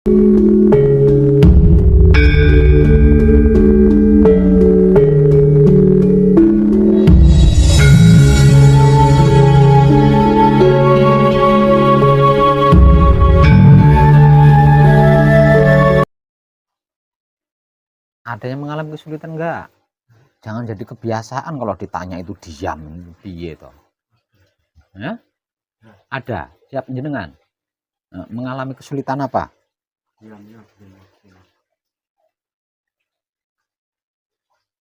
Ada yang mengalami kesulitan enggak? Jangan jadi kebiasaan kalau ditanya itu diam, piye toh. Ya? Ada, siap jenengan. Mengalami kesulitan apa?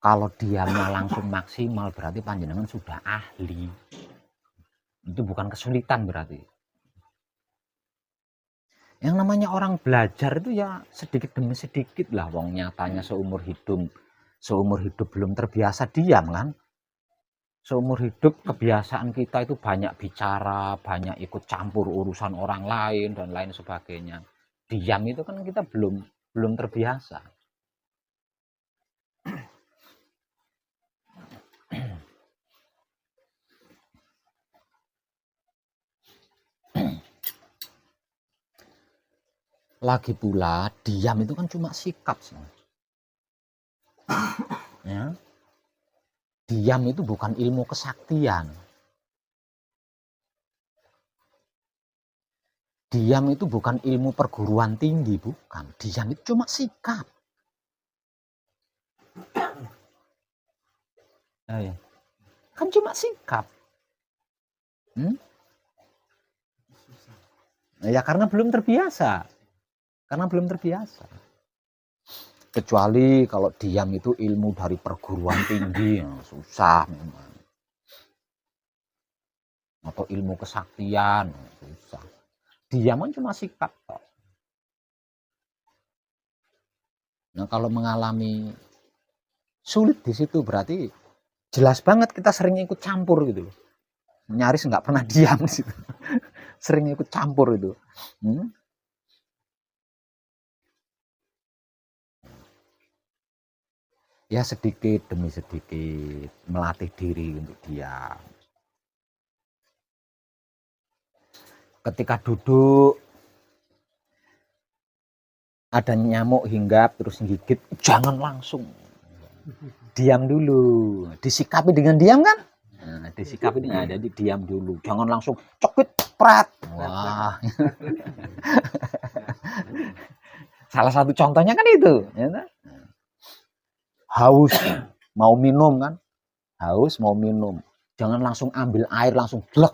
Kalau diamnya langsung maksimal berarti panjenengan sudah ahli. Itu bukan kesulitan berarti. Yang namanya orang belajar itu ya sedikit demi sedikit lah, wong nyatanya seumur hidup belum terbiasa diam kan. Seumur hidup kebiasaan kita itu banyak bicara, banyak ikut campur urusan orang lain dan lain sebagainya. Diam itu kan kita belum terbiasa. Lagi pula diam itu kan cuma sikap sih. Ya. Diam itu bukan ilmu kesaktian. Diam itu bukan ilmu perguruan tinggi, bukan. Diam itu cuma sikap. Kan cuma sikap. Ya karena belum terbiasa. Kecuali kalau diam itu ilmu dari perguruan tinggi, susah memang. Atau ilmu kesaktian, susah. Diam kan cuma sikap toh. Nah kalau mengalami sulit di situ berarti jelas banget kita sering ikut campur gitu loh. Nyaris nggak pernah diam di situ. Sering ikut campur itu. Ya sedikit demi sedikit melatih diri untuk diam. Ketika duduk ada nyamuk hinggap terus gigit, jangan langsung. Diam dulu. Disikapi dengan diam kan? Nah, disikapi dengan jadi diam dulu. Jangan langsung cekit prat. Wah. Salah satu contohnya kan itu, ya. Haus mau minum kan? Haus mau minum. Jangan langsung ambil air langsung glek.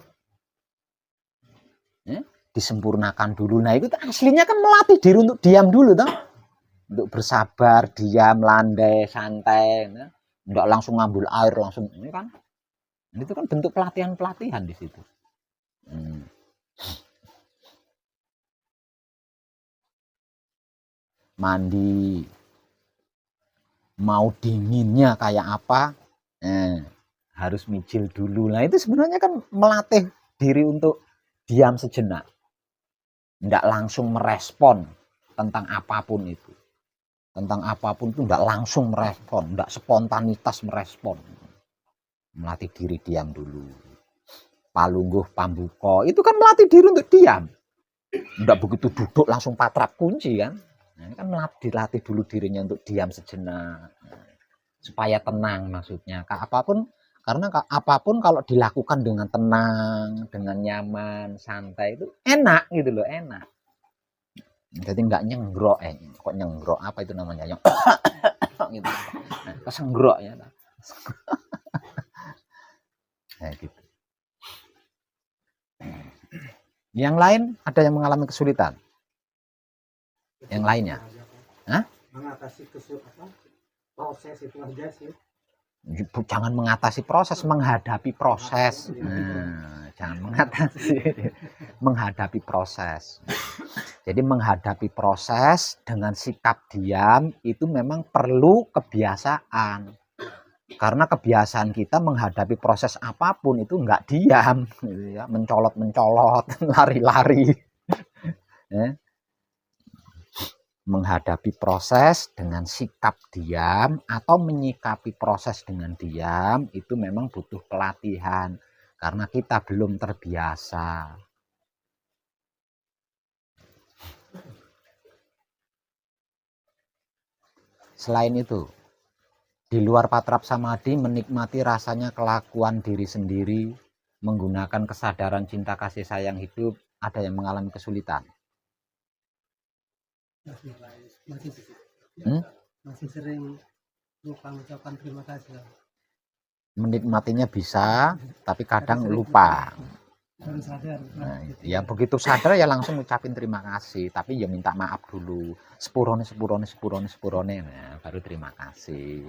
Disempurnakan dulu. Nah itu aslinya kan melatih diri untuk diam dulu toh. Untuk bersabar, diam, landai, santai. Enggak langsung ngambil air langsung ini kan. Itu kan bentuk pelatihan di situ. Mandi mau dinginnya kayak apa, harus micil dulu. Nah itu sebenarnya kan melatih diri untuk diam sejenak, tidak langsung merespon tentang apapun itu, tidak langsung merespon, tidak spontanitas merespon. Melatih diri diam dulu. Palungguh pambuko itu kan melatih diri untuk diam, tidak begitu duduk langsung patrap kunci kan. Nah, kan dilatih dulu dirinya untuk diam sejenak, supaya tenang maksudnya. Karena apapun kalau dilakukan dengan tenang, dengan nyaman, santai itu enak gitu loh, enak. Jadi nggak nyenggrok, kok nyenggrok apa itu namanya, yang gitu, kesenggrok ya. Nah, gitu. Yang lain ada yang mengalami kesulitan? Yang lainnya? Mengatasi proses itu aja sih. Jangan mengatasi proses, menghadapi proses. Jangan menghadapi proses. Jadi menghadapi proses dengan sikap diam itu memang perlu kebiasaan. Karena kebiasaan kita menghadapi proses apapun itu nggak diam, gitu ya, mencolot-mencolot, lari-lari. Menghadapi proses dengan sikap diam atau menyikapi proses dengan diam itu memang butuh pelatihan karena kita belum terbiasa. Selain itu, di luar patrap samadhi menikmati rasanya kelakuan diri sendiri, menggunakan kesadaran cinta kasih sayang hidup, ada yang mengalami kesulitan. Masih sering lupa mengucapkan terima kasih. Menikmatinya bisa, tapi kadang lupa. Harus sadar. Nah, ya begitu sadar ya langsung ngucapin terima kasih, tapi ya minta maaf dulu. Sepurone, nah, baru terima kasih.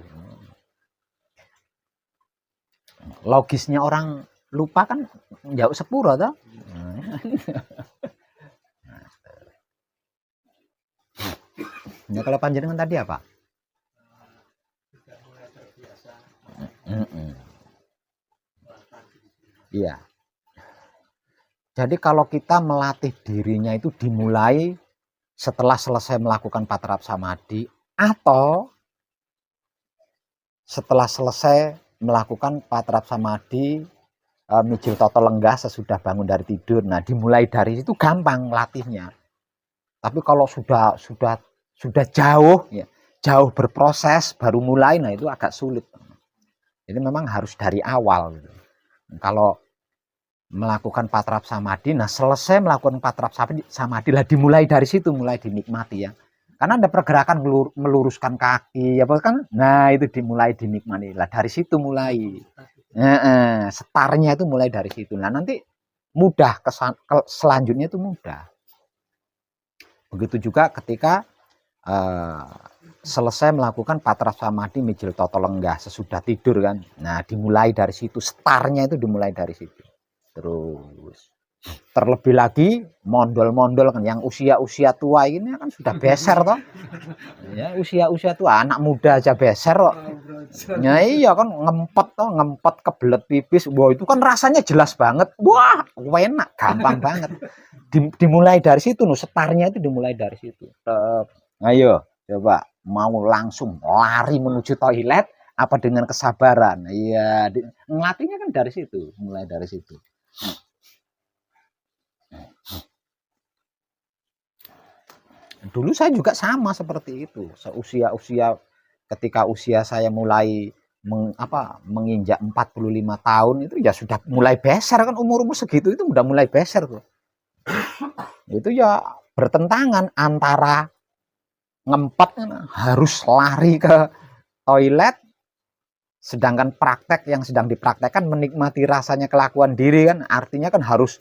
Logisnya orang lupa kan jauh sepuro toh. Nah, kalau panjenengan tadi apa? Iya. Jadi kalau kita melatih dirinya itu dimulai setelah selesai melakukan patrap samadhi atau setelah selesai melakukan patrap samadhi mijil toto lenggah sesudah bangun dari tidur. Nah, dimulai dari itu gampang latihnya. Tapi kalau sudah jauh ya, jauh berproses baru mulai, nah itu agak sulit. Jadi memang harus dari awal gitu. Kalau melakukan patrap samadhi, nah selesai melakukan patrap samadhi lah dimulai dari situ, mulai dinikmati ya. Karena ada pergerakan meluruskan kaki ya kan. Nah, itu dimulai dinikmati. Lah dari situ mulai. Startnya itu mulai dari situ. Nah, nanti mudah selanjutnya itu mudah. Begitu juga ketika selesai melakukan patrap samadhi mijil toto lenggah sesudah tidur kan. Nah, dimulai dari situ, startnya itu dimulai dari situ. Terus terlebih lagi mondol-mondol kan yang usia-usia tua ini kan sudah beser toh. Ya, usia-usia tua, anak muda aja beser kok. Ya iya kan ngempet kebelet pipis. Wah, itu kan rasanya jelas banget. Wah, enak, gampang banget. Dimulai dari situ, startnya itu dimulai dari situ. Ayo, coba mau langsung lari menuju toilet apa dengan kesabaran? Iya, ngelatihnya kan dari situ, mulai dari situ. Dulu saya juga sama seperti itu. Seusia ketika usia saya mulai menginjak 45 tahun itu ya sudah mulai beser kan, umur segitu itu udah mulai beser tuh. Itu ya bertentangan antara ngempet harus lari ke toilet, sedangkan praktek yang sedang dipraktekkan menikmati rasanya kelakuan diri kan, artinya kan harus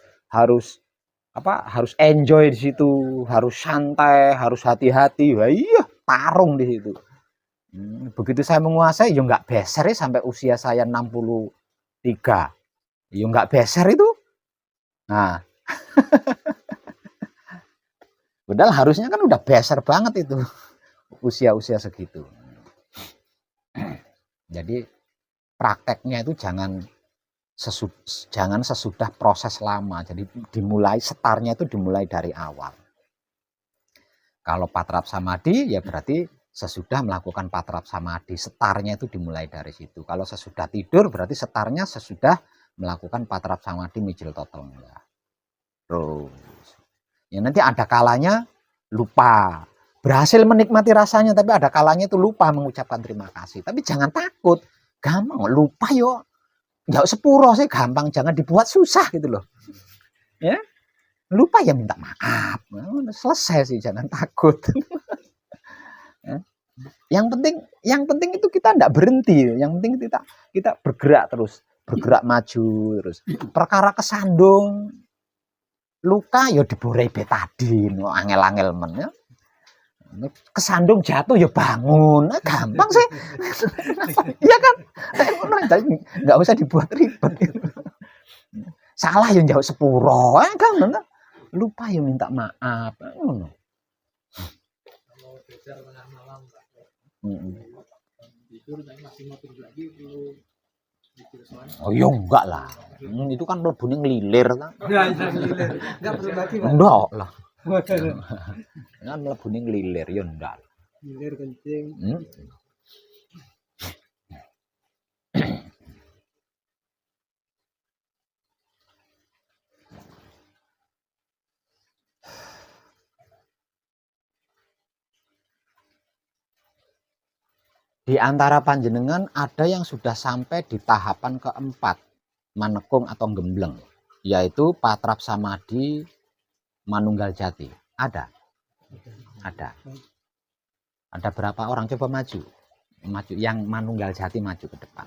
enjoy di situ, harus santai, harus hati-hati. Wah, iya, tarung di situ. Begitu saya menguasai ya nggak beser ya sampai usia saya 63. Ya nggak beser itu. Nah, padahal harusnya kan udah beser banget itu usia-usia segitu. Jadi prakteknya itu jangan sesudah proses lama. Jadi dimulai startnya itu dimulai dari awal. Kalau patrap samadhi ya berarti sesudah melakukan patrap samadhi, startnya itu dimulai dari situ. Kalau sesudah tidur berarti startnya sesudah melakukan patrap samadhi mijil toto lenggah. Terus ya nanti ada kalanya lupa, berhasil menikmati rasanya, tapi ada kalanya itu lupa mengucapkan terima kasih. Tapi jangan takut, gampang lupa yo. Jauh sepuro sih gampang, jangan dibuat susah gitu loh. Ya, lupa ya minta maaf, selesai sih, jangan takut. Yang penting itu kita tidak berhenti, yang penting kita bergerak terus, bergerak maju terus. Perkara kesandung luka ya diborei betadin, angel-angel men ya. Kesandung jatuh ya bangun, gampang sih. Iya kan? Nggak usah dibuat ribet. Salah yang jauh sepuro, kan? Lupa ya minta maaf. Kalau beser tengah malam, tidur masih mau tidur lagi belum. Oh iya enggak lah. Itu kan mlebune ngelilir ta. Enggak perlu lagi, Pak. Enggak lah. Kan mlebune ngelilir ya enggak. Ngilir kencing. Di antara panjenengan ada yang sudah sampai di tahapan keempat, manekung atau gembleng, yaitu patrap samadhi manunggal jati. Ada? Ada. Ada berapa orang? Coba maju. Maju yang manunggal jati, maju ke depan.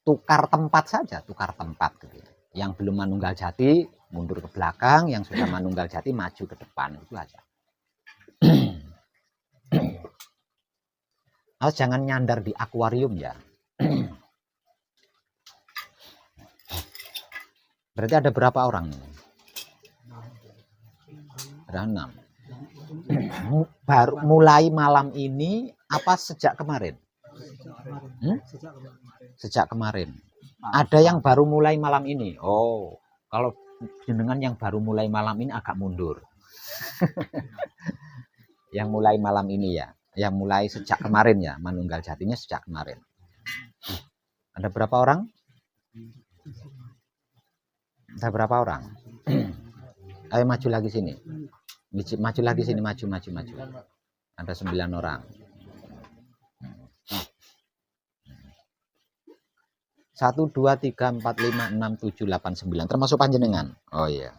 Tukar tempat saja, tukar tempat gitu ya. Yang belum manunggal jati mundur ke belakang, yang sudah manunggal jati maju ke depan, itu aja. Harus jangan nyandar di akuarium ya. Berarti ada berapa orang ini? Ada 6. Baru mulai malam ini apa sejak kemarin? Sejak kemarin. Ada yang baru mulai malam ini. Oh, kalau jenengan yang baru mulai malam ini agak mundur. Yang mulai malam ini ya, yang mulai sejak kemarin ya, manunggal jatinya sejak kemarin. Ada berapa orang? Ada berapa orang? Ayo maju lagi sini. Maju lagi sini, maju. Ada 9 orang. 1, 2, 3, 4, 5, 6, 7, 8, 9. Termasuk panjenengan. Oh iya.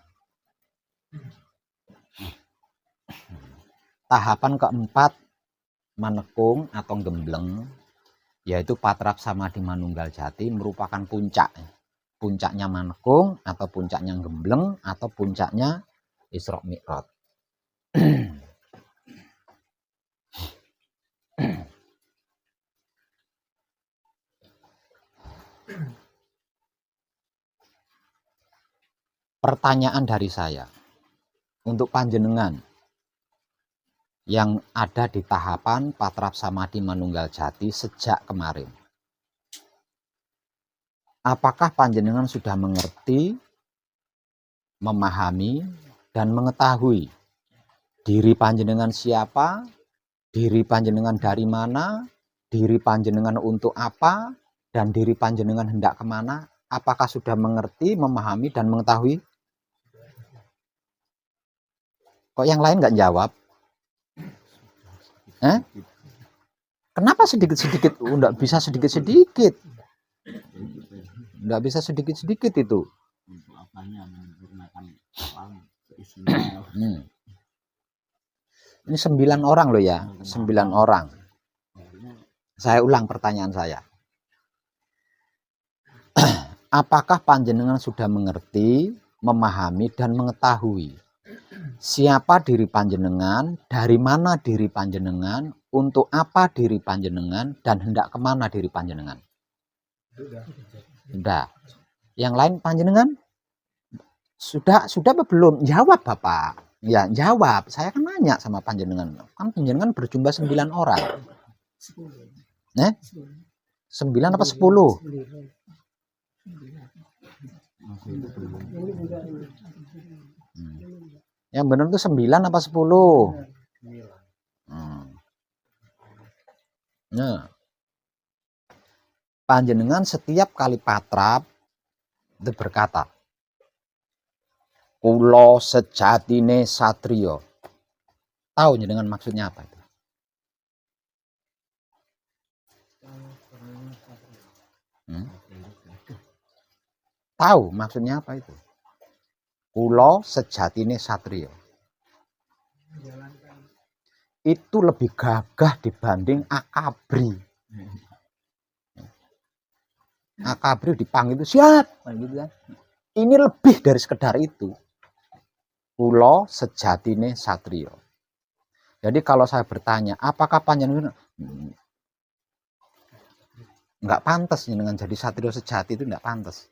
Tahapan keempat manekung atau gembleng, yaitu patrap samadhi manunggal jati, merupakan puncak. Puncaknya manekung atau puncaknya gembleng atau puncaknya Isra Mi'raj. Pertanyaan dari saya untuk panjenengan yang ada di tahapan patrap samadhi manunggal jati sejak kemarin. Apakah panjenengan sudah mengerti, memahami, dan mengetahui diri panjenengan siapa, diri panjenengan dari mana, diri panjenengan untuk apa, dan diri panjenengan hendak kemana? Apakah sudah mengerti, memahami, dan mengetahui? Kok yang lain nggak jawab? Kenapa sedikit-sedikit? Nggak bisa sedikit-sedikit. Nggak bisa sedikit-sedikit itu. Ini 9 orang loh ya, 9 orang. Saya ulang pertanyaan saya. Apakah panjenengan sudah mengerti, memahami, dan mengetahui siapa diri panjenengan, dari mana diri panjenengan, untuk apa diri panjenengan, dan hendak kemana diri panjenengan? Sudah. Yang lain panjenengan? Sudah apa belum? Jawab Bapak. Ya, jawab. Saya kan nanya sama panjenengan. Kan panjenengan berjumlah 9 orang. 9 apa 10? Yang benar itu 9 apa 10? Nah, panjenengan setiap kali patrap itu berkata, "Kulo sejatine satrio." Tahu dengan maksudnya apa itu? Tahu maksudnya apa itu? Kulo sejatine satrio. Itu lebih gagah dibanding akabri. Akabri dipanggil itu siap, gitu kan. Ini lebih dari sekedar itu. Kulo sejatine satrio. Jadi kalau saya bertanya, apakah panjenengan nggak pantas dengan jadi satrio sejati, itu nggak pantas.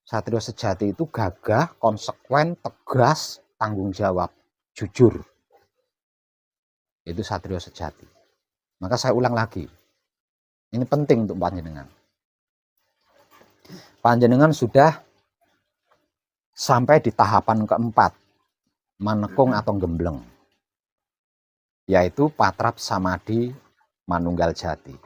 Satrio sejati itu gagah, konsekuen, tegas, tanggung jawab, jujur. Itu satrio sejati. Maka saya ulang lagi. Ini penting untuk panjenengan. Panjenengan sudah sampai di tahapan keempat, manekung atau gembleng, yaitu patrap samadhi manunggal jati.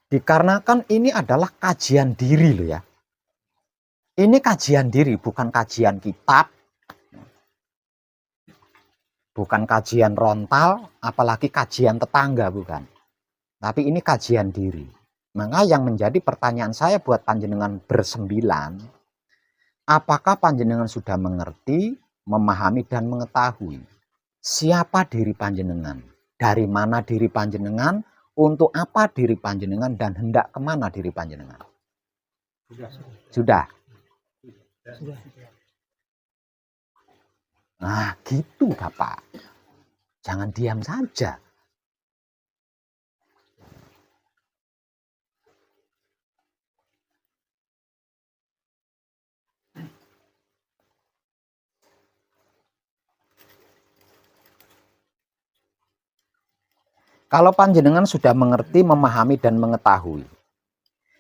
Dikarenakan ini adalah kajian diri loh ya. Ini kajian diri, bukan kajian kitab, bukan kajian rontal, apalagi kajian tetangga, bukan. Tapi ini kajian diri. Maka yang menjadi pertanyaan saya buat panjenengan bersembilan, apakah panjenengan sudah mengerti, memahami, dan mengetahui siapa diri panjenengan, dari mana diri panjenengan, untuk apa diri panjenengan, dan hendak kemana diri panjenengan? Sudah. Sudah. Nah, gitu Bapak. Jangan diam saja. Kalau panjenengan sudah mengerti, memahami, dan mengetahui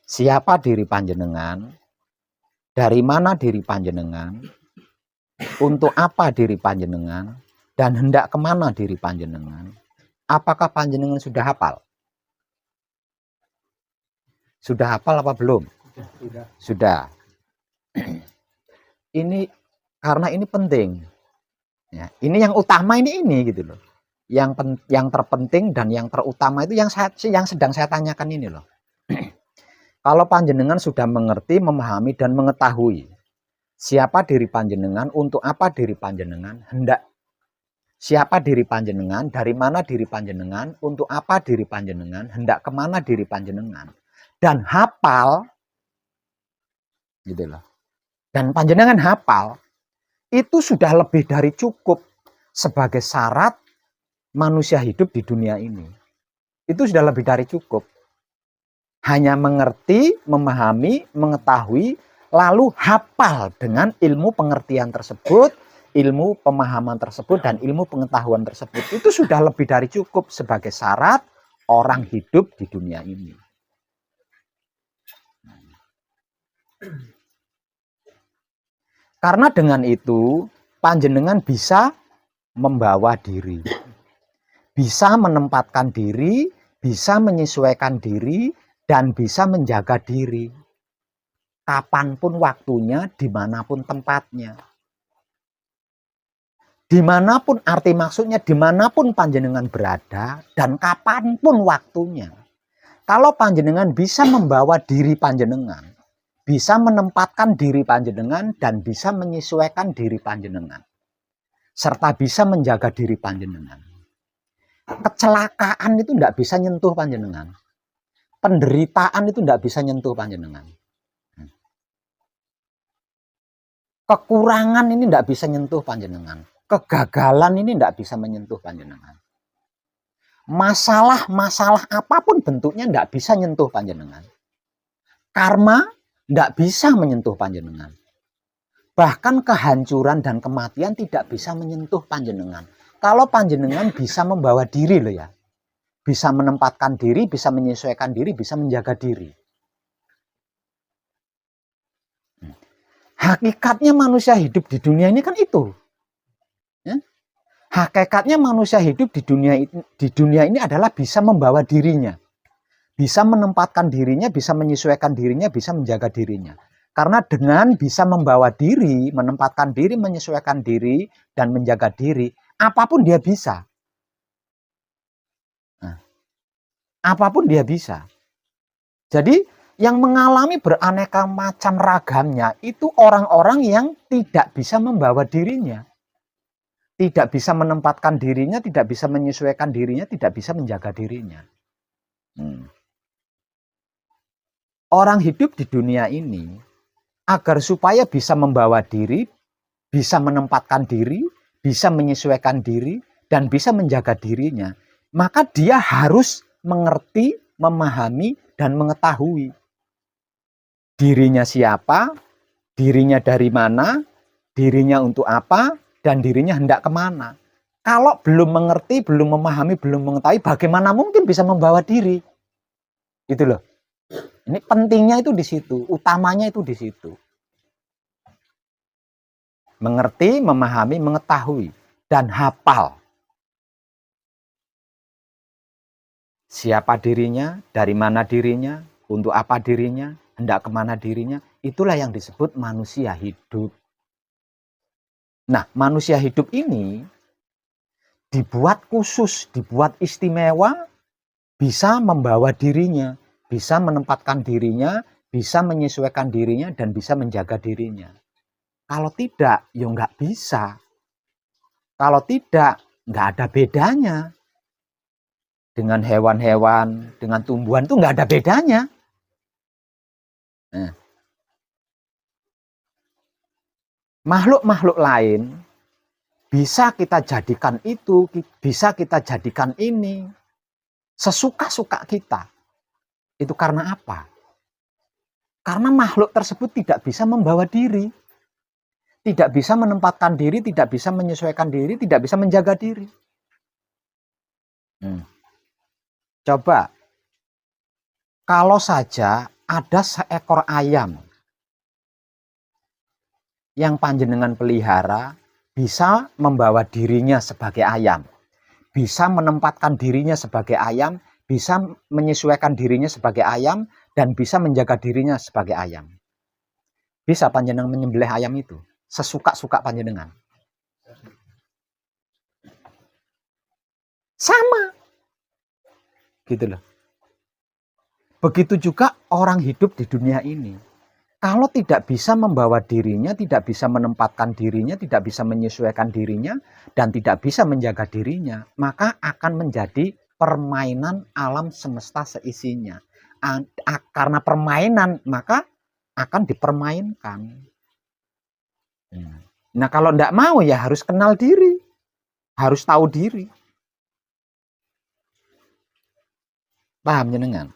siapa diri panjenengan, dari mana diri panjenengan, untuk apa diri panjenengan, dan hendak kemana diri panjenengan, apakah panjenengan sudah hafal? Sudah hafal apa belum? Sudah. Ini karena ini penting. Ya, ini yang utama ini gitu loh. Yang terpenting dan yang terutama itu yang sedang saya tanyakan ini loh. Kalau panjenengan sudah mengerti, memahami, dan mengetahui siapa diri panjenengan, untuk apa diri panjenengan, hendak siapa diri panjenengan, dari mana diri panjenengan, untuk apa diri panjenengan, hendak kemana diri panjenengan, dan hafal, gitu loh. Dan panjenengan hafal, itu sudah lebih dari cukup sebagai syarat manusia hidup di dunia ini. Itu sudah lebih dari cukup. Hanya mengerti, memahami, mengetahui, lalu hafal dengan ilmu pengertian tersebut, ilmu pemahaman tersebut, dan ilmu pengetahuan tersebut. Itu sudah lebih dari cukup sebagai syarat orang hidup di dunia ini. Karena dengan itu, panjenengan bisa membawa diri, bisa menempatkan diri, bisa menyesuaikan diri, dan bisa menjaga diri. Kapanpun waktunya, dimanapun tempatnya. Dimanapun arti maksudnya, dimanapun panjenengan berada, dan kapanpun waktunya. Kalau panjenengan bisa membawa diri panjenengan, bisa menempatkan diri panjenengan, dan bisa menyesuaikan diri panjenengan, serta bisa menjaga diri panjenengan, kecelakaan itu tidak bisa nyentuh panjenengan. Penderitaan itu tidak bisa nyentuh panjenengan. Kekurangan ini tidak bisa nyentuh panjenengan. Kegagalan ini tidak bisa menyentuh panjenengan. Masalah-masalah apapun bentuknya tidak bisa nyentuh panjenengan. Karma tidak bisa menyentuh panjenengan. Bahkan kehancuran dan kematian tidak bisa menyentuh panjenengan. Kalau panjenengan bisa membawa diri loh ya. Bisa menempatkan diri, bisa menyesuaikan diri, bisa menjaga diri. Hakikatnya manusia hidup di dunia ini kan itu. Ya? Hakikatnya manusia hidup di dunia ini adalah bisa membawa dirinya. Bisa menempatkan dirinya, bisa menyesuaikan dirinya, bisa menjaga dirinya. Karena dengan bisa membawa diri, menempatkan diri, menyesuaikan diri, dan menjaga diri, apapun dia bisa. Nah, apapun dia bisa. Jadi yang mengalami beraneka macam ragamnya itu orang-orang yang tidak bisa membawa dirinya. Tidak bisa menempatkan dirinya, tidak bisa menyesuaikan dirinya, tidak bisa menjaga dirinya. Orang hidup di dunia ini agar supaya bisa membawa diri, bisa menempatkan diri, bisa menyesuaikan diri, dan bisa menjaga dirinya, maka dia harus mengerti, memahami, dan mengetahui dirinya siapa, dirinya dari mana, dirinya untuk apa, dan dirinya hendak kemana. Kalau belum mengerti, belum memahami, belum mengetahui, bagaimana mungkin bisa membawa diri? Gitu loh. Ini pentingnya itu di situ, utamanya itu di situ. Mengerti, memahami, mengetahui, dan hafal. siapa dirinya, dari mana dirinya, untuk apa dirinya, hendak kemana dirinya, itulah yang disebut manusia hidup. Nah, manusia hidup ini dibuat khusus, dibuat istimewa, bisa membawa dirinya, bisa menempatkan dirinya, bisa menyesuaikan dirinya, dan bisa menjaga dirinya. Kalau tidak, ya nggak bisa. Kalau tidak, nggak ada bedanya. Dengan hewan-hewan, dengan tumbuhan itu nggak ada bedanya. Nah, makhluk-makhluk lain bisa kita jadikan itu, bisa kita jadikan ini, sesuka-suka kita. Itu karena apa? Karena makhluk tersebut tidak bisa membawa diri. Tidak bisa menempatkan diri, tidak bisa menyesuaikan diri, tidak bisa menjaga diri. Coba, kalau saja ada seekor ayam yang panjenengan pelihara, bisa membawa dirinya sebagai ayam, bisa menempatkan dirinya sebagai ayam, bisa menyesuaikan dirinya sebagai ayam, dan bisa menjaga dirinya sebagai ayam. Bisa panjenengan menyembelih ayam itu sesuka-suka panjenengan. Sama. Gitu loh. Begitu juga orang hidup di dunia ini. Kalau tidak bisa membawa dirinya, tidak bisa menempatkan dirinya, tidak bisa menyesuaikan dirinya, dan tidak bisa menjaga dirinya, maka akan menjadi permainan alam semesta seisinya. Karena permainan, maka akan dipermainkan. Nah, kalau tidak mau ya harus kenal diri, harus tahu diri. Paham jenengan?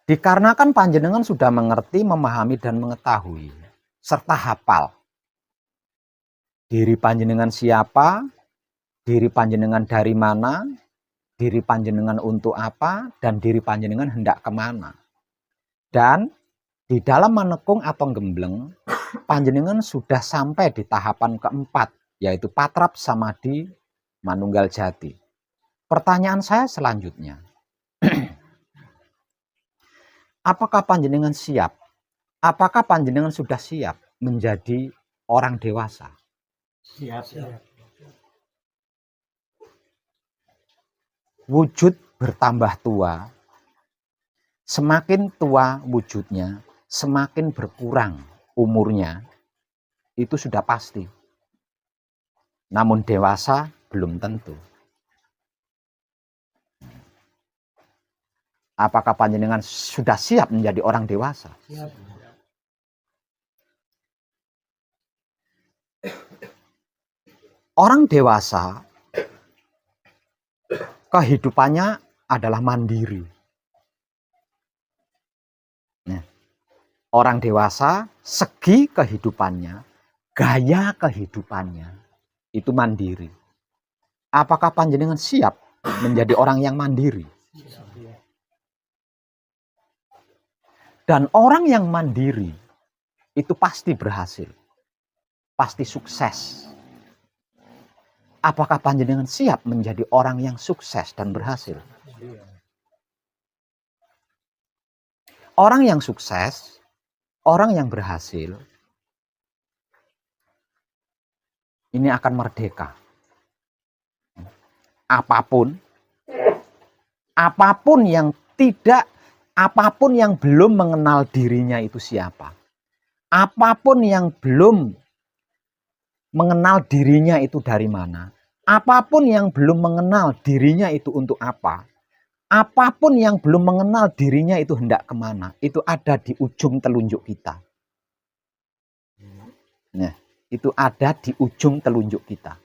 Dikarenakan panjenengan sudah mengerti, memahami, dan mengetahui, serta hafal diri panjenengan siapa, diri panjenengan dari mana, diri panjenengan untuk apa, dan diri panjenengan hendak kemana. Dan di dalam menekung atau gembleng, panjenengan sudah sampai di tahapan keempat, yaitu patrap samadhi manunggal jati. Pertanyaan saya selanjutnya, apakah panjenengan siap? Apakah panjenengan sudah siap menjadi orang dewasa? Siap. Wujud bertambah tua, semakin tua wujudnya, semakin berkurang umurnya, itu sudah pasti. Namun dewasa belum tentu. Apakah panjenengan sudah siap menjadi orang dewasa? Siap. Orang dewasa kehidupannya adalah mandiri. Nah, orang dewasa segi kehidupannya, gaya kehidupannya itu mandiri. Apakah panjenengan siap menjadi orang yang mandiri? Dan orang yang mandiri itu pasti berhasil, pasti sukses. Apakah panjenengan siap menjadi orang yang sukses dan berhasil? Orang yang sukses, orang yang berhasil, ini akan merdeka. Apapun yang tidak, apapun yang belum mengenal dirinya itu siapa, apapun yang belum mengenal dirinya itu dari mana, apapun yang belum mengenal dirinya itu untuk apa, apapun yang belum mengenal dirinya itu hendak kemana, itu ada di ujung telunjuk kita. Nah, itu ada di ujung telunjuk kita.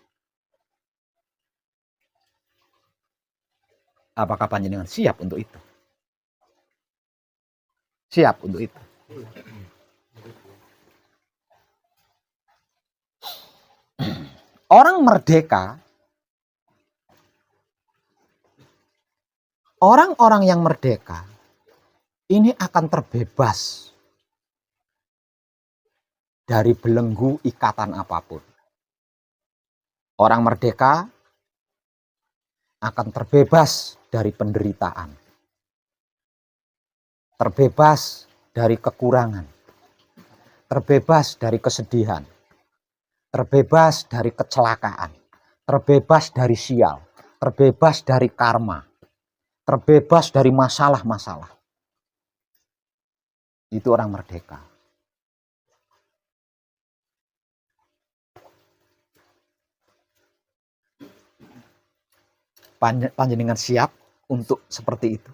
Apakah panjenengan siap untuk itu? Siap untuk itu. Orang merdeka, orang-orang yang merdeka ini akan terbebas dari belenggu ikatan apapun. Orang merdeka akan terbebas dari penderitaan, terbebas dari kekurangan, terbebas dari kesedihan, terbebas dari kecelakaan, terbebas dari sial, terbebas dari karma, terbebas dari masalah-masalah. Itu orang merdeka. Panjenengan siap untuk seperti itu?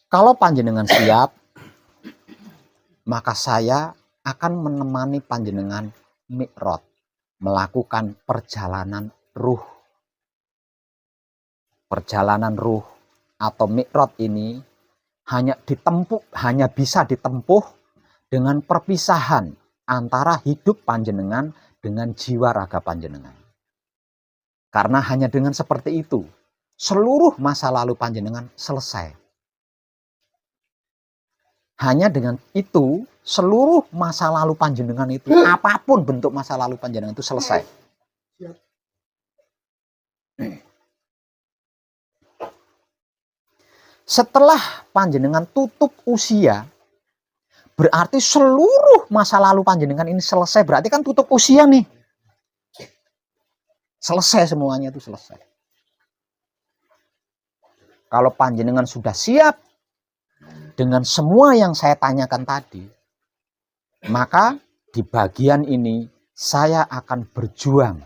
Kalau panjenengan siap, maka saya akan menemani panjenengan mi'raj, melakukan perjalanan ruh. Perjalanan ruh atau mi'raj ini hanya bisa ditempuh dengan perpisahan antara hidup panjenengan dengan jiwa raga panjenengan. Karena hanya dengan seperti itu, seluruh masa lalu panjenengan selesai. Hanya dengan itu, seluruh masa lalu panjenengan itu, apapun bentuk masa lalu panjenengan itu selesai. Setelah panjenengan tutup usia, berarti seluruh masa lalu panjenengan ini selesai. Berarti kan tutup usia nih. Selesai semuanya itu selesai. Kalau panjenengan sudah siap dengan semua yang saya tanyakan tadi, maka di bagian ini saya akan berjuang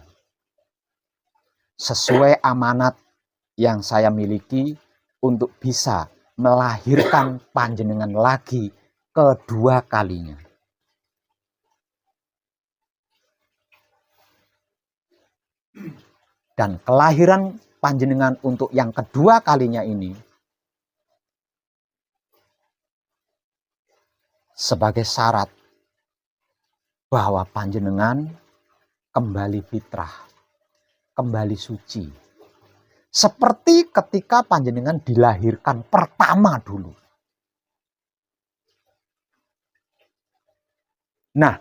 sesuai amanat yang saya miliki untuk bisa melahirkan panjenengan lagi kedua kalinya. Dan kelahiran panjenengan untuk yang kedua kalinya ini sebagai syarat bahwa panjenengan kembali fitrah, kembali suci. Seperti ketika panjenengan dilahirkan pertama dulu. Nah,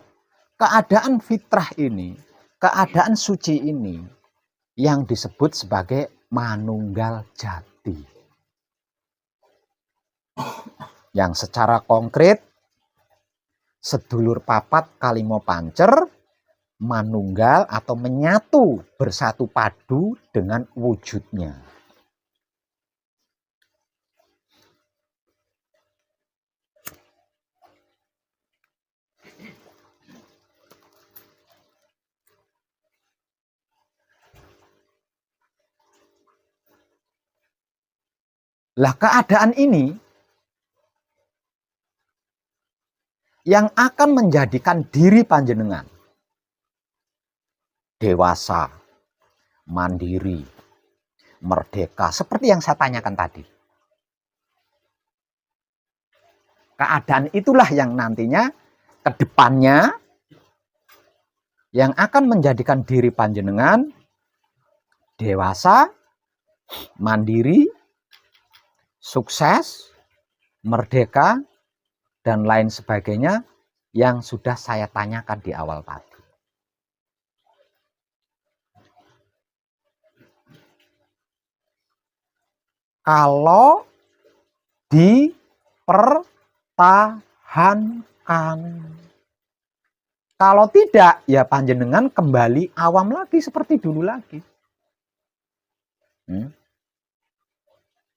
keadaan fitrah ini, keadaan suci ini yang disebut sebagai manunggal jati. Yang secara konkret sedulur papat kalimo pancer manunggal atau menyatu bersatu padu dengan wujudnya. Lah keadaan ini yang akan menjadikan diri panjenengan dewasa, mandiri, merdeka, seperti yang saya tanyakan tadi. Keadaan itulah yang nantinya ke depannya yang akan menjadikan diri panjenengan dewasa, mandiri, sukses, merdeka, dan lain sebagainya yang sudah saya tanyakan di awal tadi. Kalau dipertahankan. Kalau tidak, ya panjenengan kembali awam lagi seperti dulu lagi.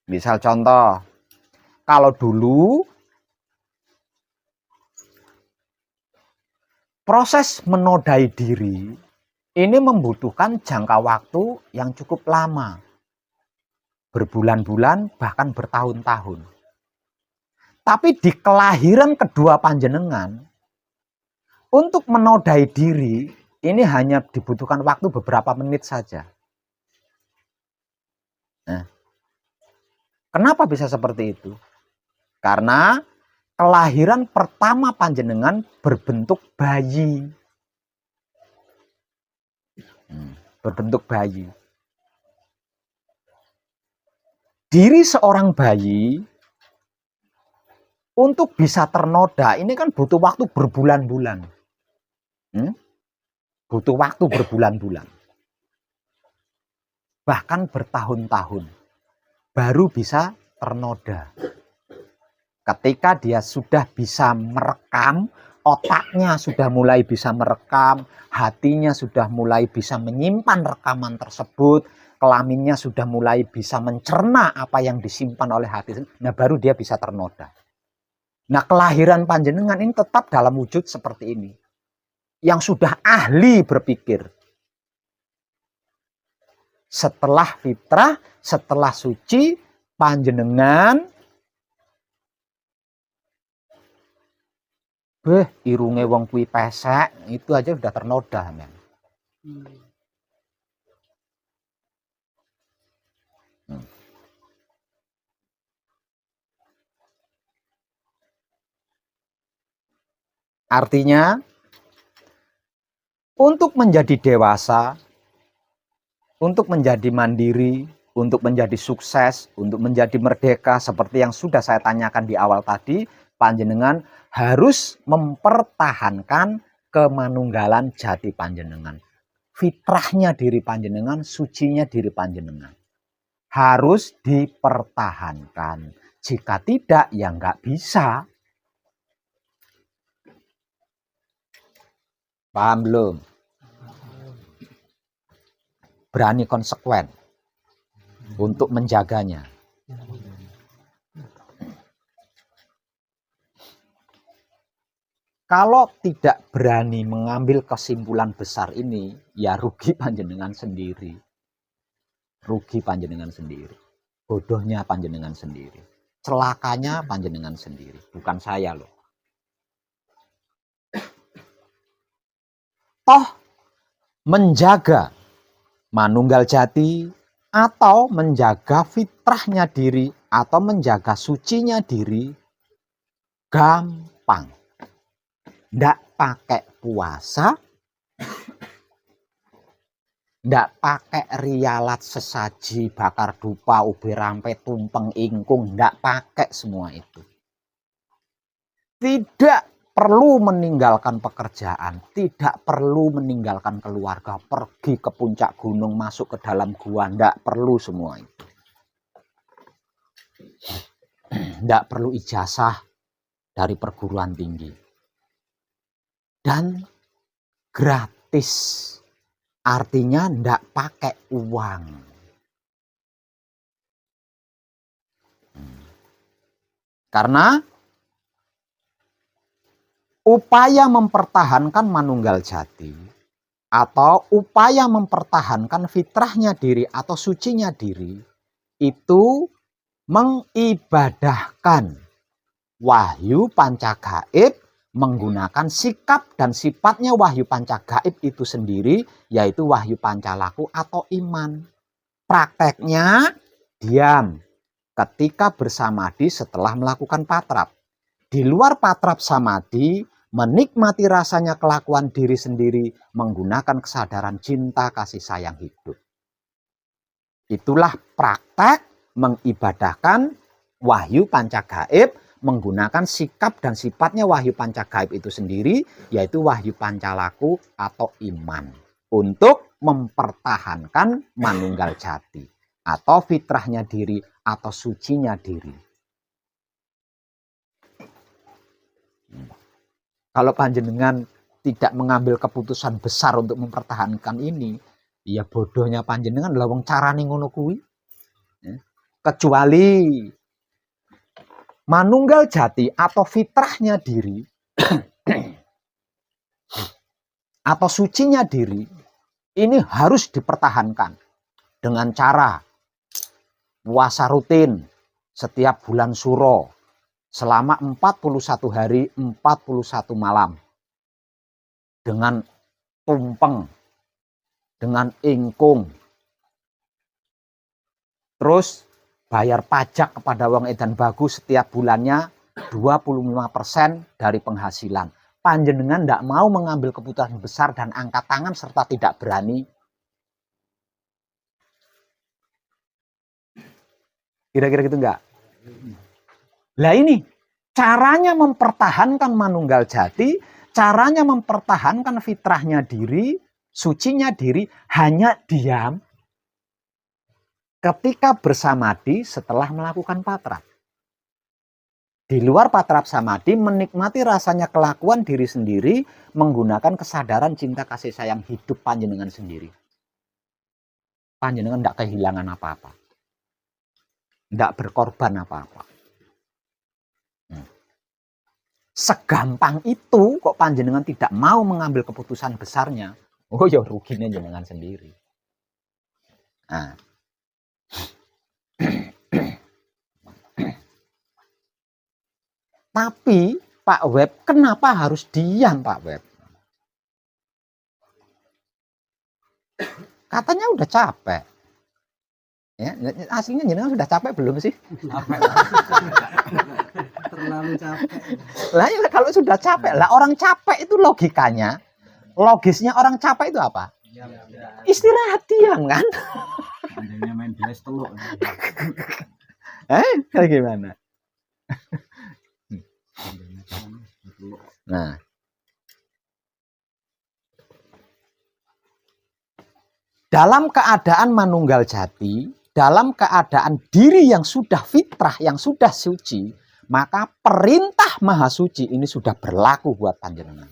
Misal contoh, kalau dulu proses menodai diri ini membutuhkan jangka waktu yang cukup lama. Berbulan-bulan, bahkan bertahun-tahun. Tapi di kelahiran kedua panjenengan, untuk menodai diri, ini hanya dibutuhkan waktu beberapa menit saja. Nah, kenapa bisa seperti itu? Karena kelahiran pertama panjenengan berbentuk bayi. Berbentuk bayi. Diri seorang bayi Untuk bisa ternoda ini kan butuh waktu berbulan-bulan. Butuh waktu berbulan-bulan. Bahkan bertahun-tahun. Baru bisa ternoda. Ketika dia sudah bisa merekam, otaknya sudah mulai bisa merekam, hatinya sudah mulai bisa menyimpan rekaman tersebut, kelaminnya sudah mulai bisa mencerna apa yang disimpan oleh hati. Nah, baru dia bisa ternoda. Nah, kelahiran panjenengan ini tetap dalam wujud seperti ini. Yang sudah ahli berpikir. Setelah fitrah, setelah suci, panjenengan irunge wong kuwi pesek, itu aja sudah ternoda, men. Artinya, untuk menjadi dewasa, untuk menjadi mandiri, untuk menjadi sukses, untuk menjadi merdeka, seperti yang sudah saya tanyakan di awal tadi, panjenengan harus mempertahankan kemanunggalan jati panjenengan. Fitrahnya diri panjenengan, sucinya diri panjenengan. Harus dipertahankan. Jika tidak, ya nggak bisa. Paham belum? Berani konsekuen untuk menjaganya. Kalau tidak berani mengambil kesimpulan besar ini, ya rugi panjenengan sendiri. Rugi panjenengan sendiri. Bodohnya panjenengan sendiri. Celakanya panjenengan sendiri. Bukan saya loh. Toh menjaga manunggal jati atau menjaga fitrahnya diri atau menjaga sucinya diri gampang. Ndak pakai puasa, ndak pakai rialat sesaji, bakar dupa, ubi rampe, tumpeng ingkung, ndak pakai semua itu. Tidak perlu meninggalkan pekerjaan, tidak perlu meninggalkan keluarga, pergi ke puncak gunung, masuk ke dalam gua, ndak perlu semua itu. Ndak perlu ijazah dari perguruan tinggi. Dan gratis, artinya ndak pakai uang. Karena upaya mempertahankan manunggal jati atau upaya mempertahankan fitrahnya diri atau sucinya diri itu mengibadahkan wahyu pancagaib menggunakan sikap dan sifatnya wahyu pancagaib itu sendiri, yaitu wahyu pancalaku atau iman. Prakteknya diam ketika bersamadi setelah melakukan patrap. Di luar patrap samadi, menikmati rasanya kelakuan diri sendiri menggunakan kesadaran cinta kasih sayang hidup. Itulah praktek mengibadahkan wahyu pancagaib menggunakan sikap dan sifatnya wahyu pancagaib itu sendiri, yaitu wahyu pancalaku atau iman, untuk mempertahankan manunggal jati atau fitrahnya diri atau sucinya diri. Kalau panjenengan tidak mengambil keputusan besar untuk mempertahankan ini, ya bodohnya panjenengan lah wong carane ngono kuwi. Kecuali manunggal jati atau fitrahnya diri atau sucinya diri ini harus dipertahankan dengan cara puasa rutin setiap bulan Suro selama 41 hari 41 malam dengan tumpeng, dengan ingkung, terus bayar pajak kepada wong edan bagus setiap bulannya 25% dari penghasilan. Panjenengan tidak mau mengambil keputusan besar dan angkat tangan serta tidak berani. Kira-kira gitu enggak? Lah ini Caranya mempertahankan manunggal jati, caranya mempertahankan fitrahnya diri, sucinya diri, hanya diam ketika bersamadi setelah melakukan patrap. Di luar patrap samadi, menikmati rasanya kelakuan diri sendiri, menggunakan kesadaran cinta kasih sayang hidup panjenengan sendiri. Panjenengan tidak kehilangan apa-apa. Tidak berkorban apa-apa. Segampang itu kok panjenengan tidak mau mengambil keputusan besarnya. Oh ya ruginya jenengan sendiri. Nah. Tapi Pak Web, kenapa harus diam Pak Web? Katanya udah capek. Ya, aslinya jenengan sudah capek belum sih? Terlalu capek. Lah ya, kalau sudah capek, lah orang capek itu logikanya, logisnya orang capek itu apa? Istirahat diam kan? Adanya main belas teluk. Kayak gimana? Nah, dalam keadaan manunggal jati, dalam keadaan diri yang sudah fitrah, yang sudah suci, maka perintah maha suci ini sudah berlaku buat panjenengan.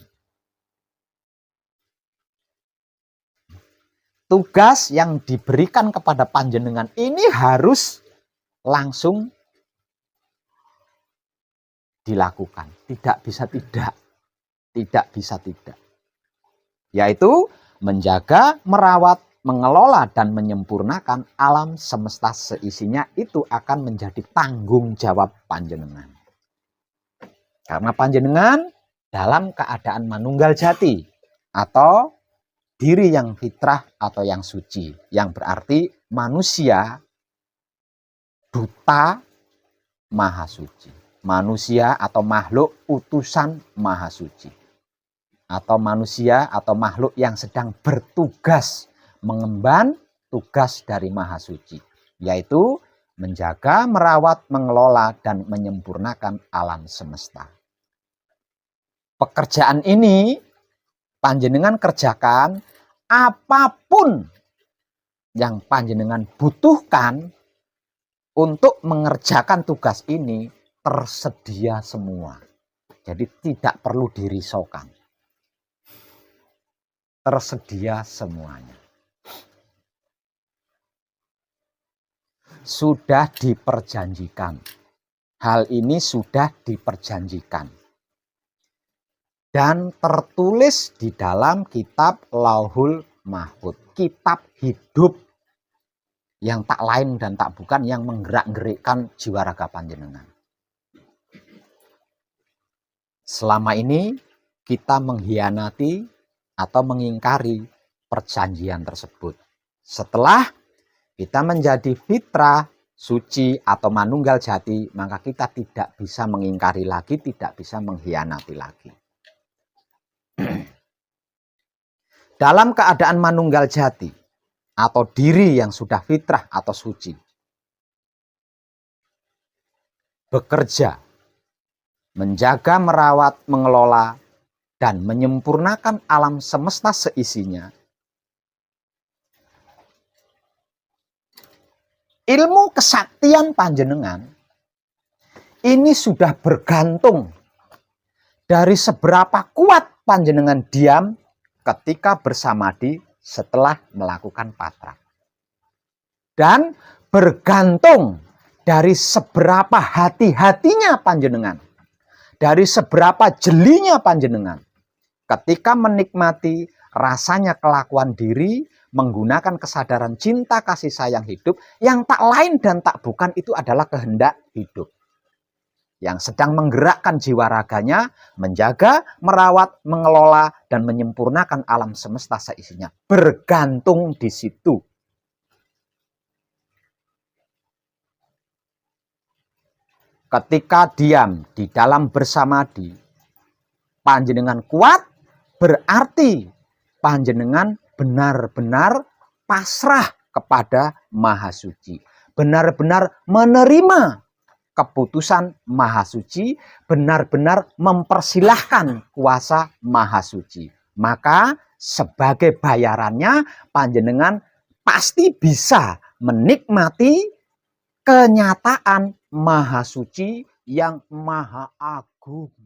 Tugas yang diberikan kepada panjenengan ini harus langsung dilakukan. Tidak bisa tidak. Tidak bisa tidak. Yaitu menjaga, merawat, mengelola, dan menyempurnakan alam semesta seisinya itu akan menjadi tanggung jawab panjenengan. Karena panjenengan dalam keadaan manunggal jati atau diri yang fitrah atau yang suci. Yang berarti manusia duta maha suci. Manusia atau makhluk utusan maha suci. Atau manusia atau makhluk yang sedang bertugas mengemban tugas dari maha suci. Yaitu menjaga, merawat, mengelola, dan menyempurnakan alam semesta. Pekerjaan ini panjenengan kerjakan apapun yang panjenengan butuhkan untuk mengerjakan tugas ini tersedia semua. Jadi tidak perlu dirisaukan. Tersedia semuanya. Sudah diperjanjikan. Hal ini sudah diperjanjikan. Dan tertulis di dalam kitab Lauhul Mahfud. Kitab hidup yang tak lain dan tak bukan yang menggerak-gerikkan jiwa raga panjenengan. Selama ini kita mengkhianati atau mengingkari perjanjian tersebut. Setelah kita menjadi fitrah, suci atau manunggal jati, maka kita tidak bisa mengingkari lagi, tidak bisa mengkhianati lagi. Dalam keadaan manunggal jati atau diri yang sudah fitrah atau suci, bekerja, menjaga, merawat, mengelola, dan menyempurnakan alam semesta seisinya. Ilmu kesaktian panjenengan ini sudah bergantung dari seberapa kuat panjenengan diam ketika bersamadi setelah melakukan patrap. Dan bergantung dari seberapa hati-hatinya panjenengan, dari seberapa jelinya panjenengan ketika menikmati rasanya kelakuan diri, menggunakan kesadaran cinta kasih sayang hidup yang tak lain dan tak bukan itu adalah kehendak hidup. Yang sedang menggerakkan jiwa raganya, menjaga, merawat, mengelola, dan menyempurnakan alam semesta seisinya. Bergantung di situ. Ketika diam di dalam bersamadi, panjenengan kuat, berarti panjenengan benar-benar pasrah kepada Maha Suci. Benar-benar menerima keputusan Maha Suci, benar-benar mempersilahkan kuasa Maha Suci. Maka sebagai bayarannya panjenengan pasti bisa menikmati kenyataan Maha Suci yang maha agung.